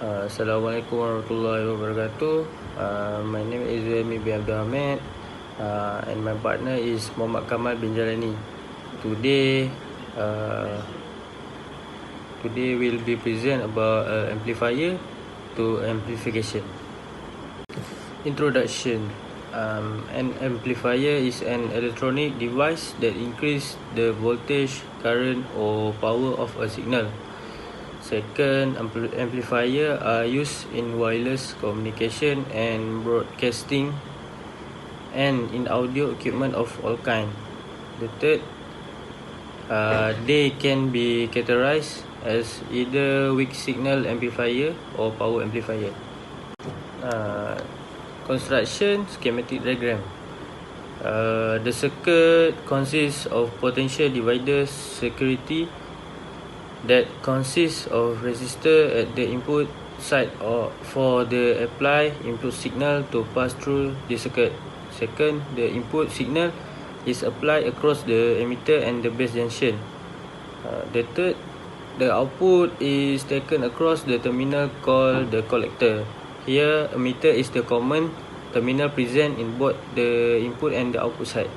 Assalamualaikum warahmatullahi wabarakatuh. My name is zulhilmi bin abdul hamid, and my partner is Muhammad Kamal bin Jailani. Today we'll be present about amplifier to amplification. Introduction. An amplifier is an electronic device that increases the voltage, current or power of a signal. Second, amplifier are used in wireless communication and broadcasting and in audio equipment of all kind. The third, they can be categorized as either weak signal amplifier or power amplifier. Construction schematic diagram. The circuit consists of potential divider circuitry that consists of resistor at the input side for the applied input signal to pass through the circuit. Second, the input signal is applied across the emitter and the base junction. The third, the output is taken across the terminal called the collector. Here, emitter is the common terminal present in both the input and the output side.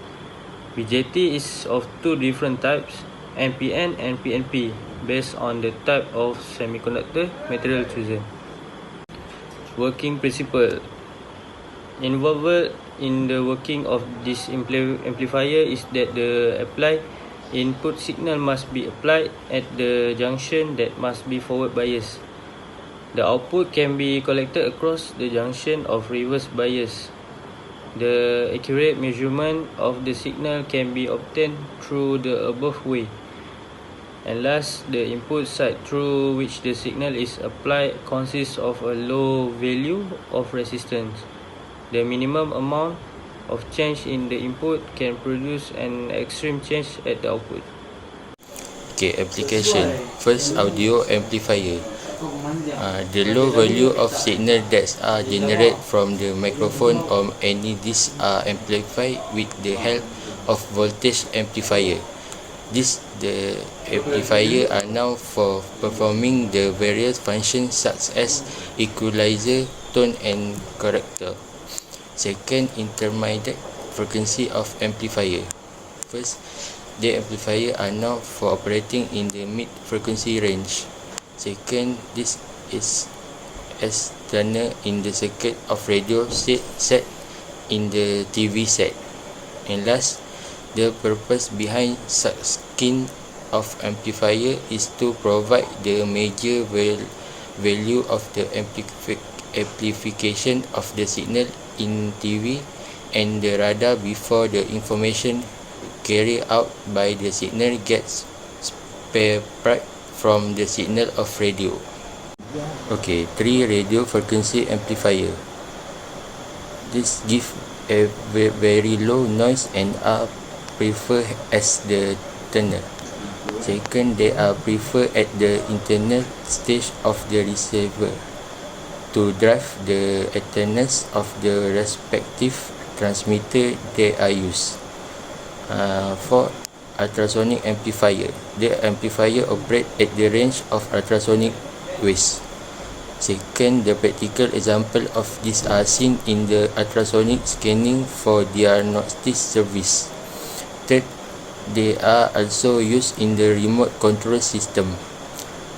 BJT is of two different types, NPN and PNP, based on the type of semiconductor material chosen. Working principle. Involved in the working of this amplifier is that the applied input signal must be applied at the junction that must be forward bias. The output can be collected across the junction of reverse bias. The accurate measurement of the signal can be obtained through the above way. And last, the input side through which the signal is applied consists of a low value of resistance. The minimum amount of change in the input can produce an extreme change at the output. Okay, application. First, audio amplifier. The low value of signal that are generated from the microphone or any disc are amplified with the help of voltage amplifier. The amplifier are now for performing the various functions such as equalizer, tone and corrector. Second, intermediate frequency of amplifier. First, the amplifier are now for operating in the mid frequency range. Second, this is external in the circuit of radio set in the TV set. And last, the purpose behind such skin of amplifier is to provide the major value of the amplification of the signal in TV and the radar before the information carried out by the signal gets separated from the signal of radio. Okay, 3 radio frequency amplifier. This give a very low noise and are preferred as the tuner. Second, they are preferred at the internal stage of the receiver to drive the antennas of the respective transmitter they are used. For ultrasonic amplifier, the amplifier operates at the range of ultrasonic waves. Second, the practical example of this are seen in the ultrasonic scanning for diagnostic service. Third, they are also used in the remote control system.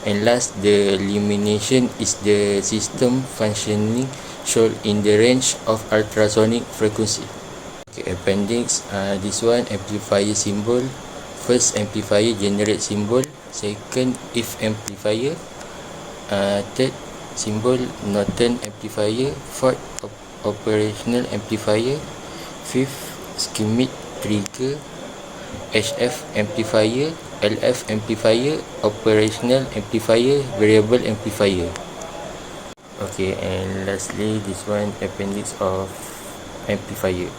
And last, the illumination is the system functioning shown in the range of ultrasonic frequency. Okay, appendix. This one amplifier symbol. First, amplifier generate symbol. Second, if amplifier. Third, symbol Norton amplifier. Fourth, operational amplifier. Fifth, schematic trigger. HF amplifier. LF amplifier. Operational amplifier. Variable amplifier. Okay, and lastly, this one appendix of amplifier.